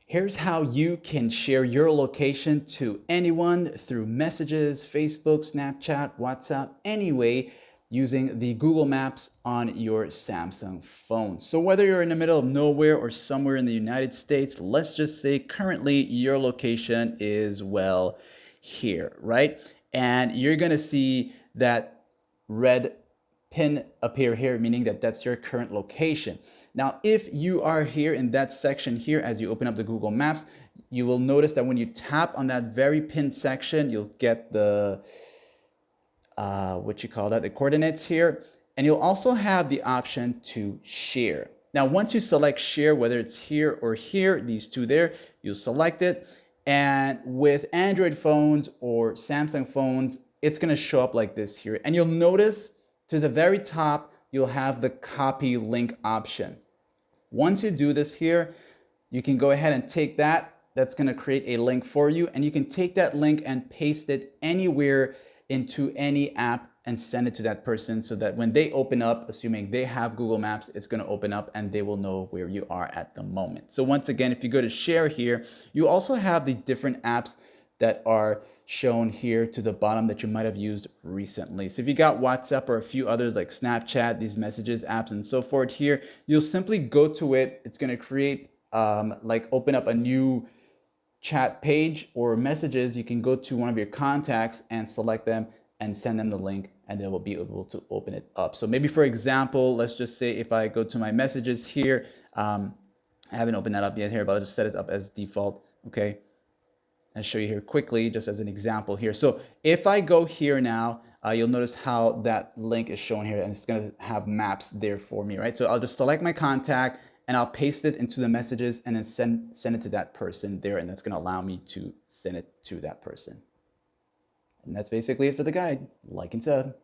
Here's how you can share your location to anyone through messages, Facebook, Snapchat, WhatsApp, anyway, using the Google Maps on your Samsung phone. So whether you're in the middle of nowhere or somewhere in the United States, let's just say currently your location is, well, here, right? And you're gonna see that red pin appear here, meaning that that's your current location. Now, if you are here in that section here, as you open up the Google Maps, you will notice that when you tap on that very pin section, you'll get the, the coordinates here. And you'll also have the option to share. Now, once you select share, whether it's here or here, these two there, you'll select it. And with Android phones or Samsung phones, it's gonna show up like this here. And you'll notice to the very top, you'll have the copy link option. Once you do this here, you can go ahead and take that. That's gonna create a link for you, and you can take that link and paste it anywhere into any app and send it to that person so that when they open up, assuming they have Google Maps, it's gonna open up and they will know where you are at the moment. So once again, if you go to share here, you also have the different apps that are shown here to the bottom that you might have used recently. So if you got WhatsApp or a few others like Snapchat, these messages apps and so forth here, you'll simply go to it. It's gonna create, open up a new chat page or messages. You can go to one of your contacts and select them and send them the link, and they will be able to open it up. So maybe for example, let's just say if I go to my messages here, I haven't opened that up yet here, but I'll just set it up as default, okay? I'll show you here quickly, just as an example here. So if I go here now, you'll notice how that link is shown here, and it's gonna have maps there for me, right? So I'll just select my contact and I'll paste it into the messages and then send it to that person there, and that's gonna allow me to send it to that person. And that's basically it for the guide. Like and sub.